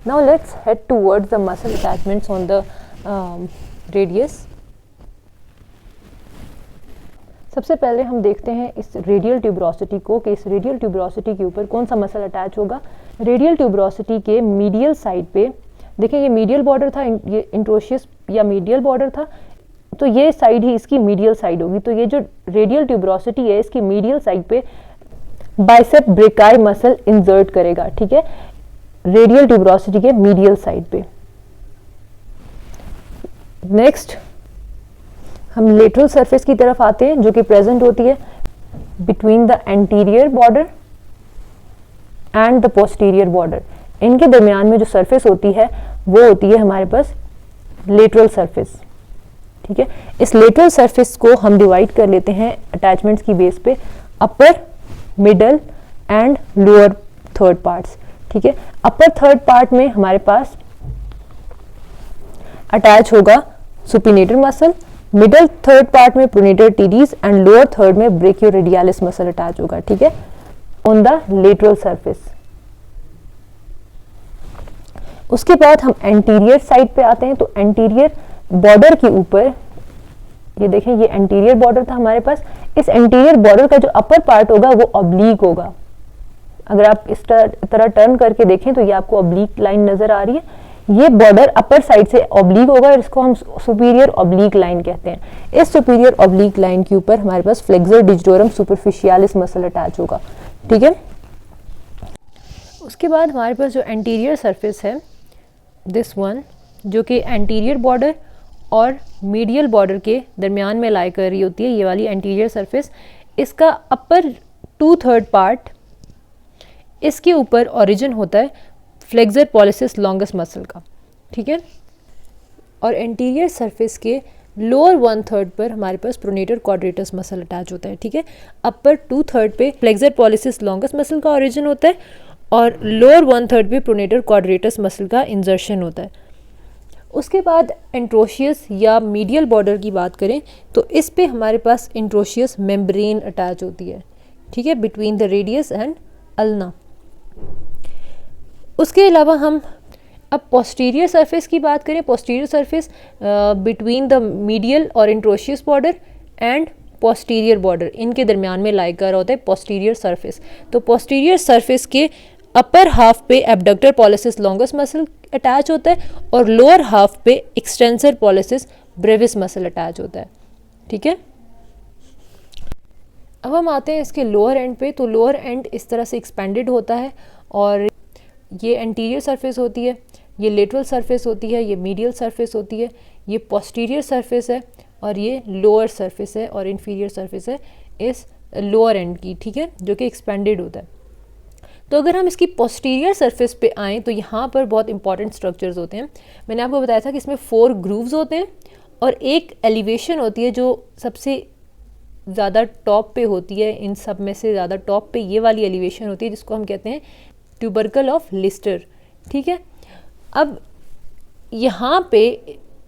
Now let's head towards the muscle attachments on the radius. सबसे पहले हम देखते हैं इस रेडियल ट्यूबरोसिटी को कि इस रेडियल ट्यूबरोसिटी के ऊपर कौन सा मसल अटैच होगा। रेडियल ट्यूबरोसिटी के मीडियल साइड पे देखिए, ये मीडियल बॉर्डर था, ये इंट्रोशियस या मीडियल बॉर्डर था, तो ये साइड ही इसकी मीडियल साइड होगी। तो ये जो रेडियल ट्यूबरोसिटी है इसकी मीडियल साइड पे बाइसेप ब्रेकाई मसल इंसर्ट करेगा, ठीक है, रेडियल ट्यूबरोसिटी के मीडियल साइड पे। नेक्स्ट हम लेटरल सरफेस की तरफ आते हैं जो कि प्रेजेंट होती है between the anterior border and the posterior border. इनके दरमियान में जो सरफेस होती है वो होती है हमारे पास लेटरल सरफेस, ठीक है। इस लेटरल सरफेस को हम डिवाइड कर लेते हैं अटैचमेंट्स की बेस पे upper, middle and lower third parts, ठीक है। अपर थर्ड पार्ट में हमारे पास अटैच होगा supinator muscle, middle third part में pronator teres and lower third में ब्रेकियोरेडियालिस मसल अटैच होगा, ठीक है, ऑन द लेटरल सरफेस। उसके बाद हम एंटीरियर साइड पे आते हैं। तो एंटीरियर बॉर्डर के ऊपर ये देखें, ये एंटीरियर बॉर्डर था हमारे पास। इस एंटीरियर बॉर्डर का जो अपर पार्ट होगा वो ऑब्लीक होगा। अगर आप इस तरह टर्न करके देखें तो ये आपको ऑब्लीक लाइन नजर आ रही है। ये बॉर्डर अपर साइड से ऑब्लीक होगा और इसको हम सुपीरियर ऑब्लीक लाइन कहते हैं। इस सुपीरियर ऑब्लीक लाइन के ऊपर हमारे पास flexor digitorum superficialis muscle attach होगा, ठीक है। उसके बाद हमारे पास जो एंटीरियर सरफेस है दिस वन, जो कि एंटीरियर बॉर्डर और मीडियल बॉर्डर के दरमियान में लाई कर रही होती है, ये वाली एंटीरियर सरफेस, इसका अपर 2/3 पार्ट, इसके ऊपर ओरिजिन होता है फ्लेक्सर पॉलिसिस लॉन्गस मसल का, ठीक है। और एंटीरियर सरफेस के लोअर 1/3 पर हमारे पास प्रोनेटर क्वाड्रेटस मसल अटैच होता है, ठीक है। अपर 2/3 पे फ्लेक्सर पॉलिसिस लॉन्गस मसल का ओरिजिन होता है और लोअर 1/3 पे प्रोनेटर क्वाड्रेटस मसल का इंजर्शन होता है। उसके बाद एंट्रोशियस या मीडियल बॉर्डर की बात करें तो इस पे हमारे पास इंट्रोशियस मेम्ब्रेन अटैच होती है, ठीक है, between the radius and ulna. उसके अलावा हम अब पोस्टीरियर सरफेस की बात करें। Posterior surface between the medial और interosseous border and posterior border, इनके दरमियान में लाई कर होता है पोस्टीरियर सरफेस। तो पोस्टीरियर सरफेस के अपर हाफ पे abductor pollicis longus muscle attach होता है और लोअर हाफ पे extensor pollicis brevis muscle attach होता है, ठीक है। अब हम आते हैं इसके लोअर एंड पे। तो लोअर एंड इस तरह से एक्सपेंडेड होता है और ये एंटीरियर सरफेस होती है, ये लेटरल सरफेस होती है, ये मीडियल सरफेस होती है, ये पोस्टीरियर सरफेस है और ये लोअर सरफेस है और इन्फीरियर सरफेस है इस लोअर एंड की, ठीक है, जो कि एक्सपेंडेड होता है। तो अगर हम इसकी पोस्टीरियर सरफेस पे आएँ तो यहाँ पर बहुत इंपॉर्टेंट स्ट्रक्चर्स होते हैं। मैंने आपको बताया था कि इसमें 4 ग्रूव्स होते हैं और एक एलिवेशन होती है जो सबसे ज़्यादा टॉप पे होती है। इन सब में से ज़्यादा टॉप पे ये वाली एलिवेशन होती है जिसको हम कहते हैं ट्यूबरकल ऑफ लिस्टर, ठीक है। अब यहाँ पे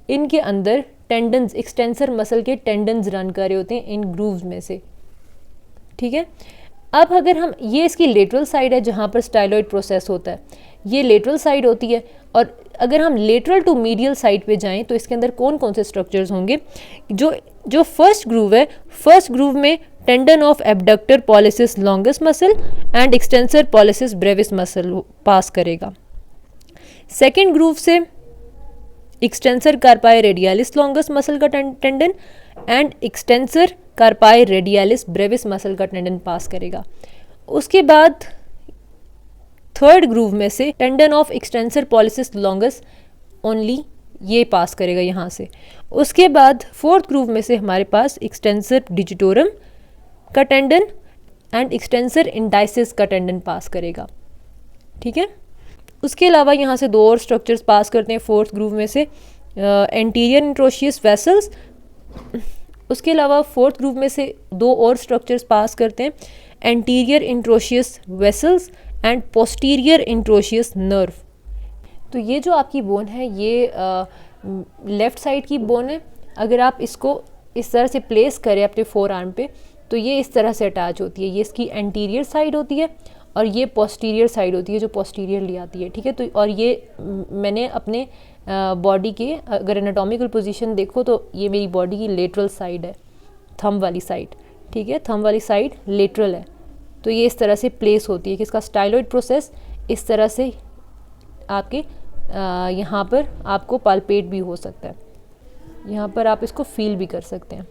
इनके अंदर टेंडन्स, एक्सटेंसर मसल के टेंडन्स रन कर रहे होते हैं इन ग्रूव्स में से, ठीक है। अब अगर हम, ये इसकी लेटरल साइड है जहाँ पर स्टाइलॉइड प्रोसेस होता है, ये लेटरल साइड होती है। और अगर हम लेटरल टू मीडियल साइड पे जाएं तो इसके अंदर कौन कौन से स्ट्रक्चर्स होंगे। जो फर्स्ट ग्रूव है, फर्स्ट ग्रूव में tendon of abductor pollicis longus muscle and extensor pollicis brevis muscle pass करेगा। सेकेंड ग्रूव से extensor carpi radialis longus muscle का tendon and extensor carpi radialis brevis muscle का tendon pass करेगा। उसके बाद third groove में से tendon of extensor pollicis longus only ये पास करेगा यहाँ से। उसके बाद फोर्थ ग्रूव में से हमारे पास एक्सटेंसर डिजिटोरम का टेंडन एंड एक्सटेंसर इंडाइसिस का टेंडन पास करेगा, ठीक है। उसके अलावा यहाँ से 2 और स्ट्रक्चर्स पास करते हैं फोर्थ ग्रूव में से, एंटीरियर इंट्रोशियस वेसल्स। उसके अलावा फोर्थ ग्रूव में से 2 और स्ट्रक्चर्स पास करते हैं, anterior interosseous vessels and posterior interosseous nerve. तो ये जो आपकी बोन है ये लेफ़्ट साइड की बोन है। अगर आप इसको इस तरह से प्लेस करें अपने 4 आर्म पे तो ये इस तरह से अटैच होती है। ये इसकी एंटीरियर साइड होती है और ये पोस्टीरियर साइड होती है जो पोस्टीरियरली आती है, ठीक है। तो और ये मैंने अपने बॉडी के अगर एनाटॉमिकल पोजीशन देखो तो ये मेरी बॉडी की लेटरल साइड है, थंब वाली साइड, ठीक है, थंब वाली साइड लेटरल है। तो ये इस तरह से प्लेस होती है कि इसका स्टाइलॉइड प्रोसेस इस तरह से आपके यहाँ पर आपको पाल्पेट भी हो सकता है, यहाँ पर आप इसको फील भी कर सकते हैं।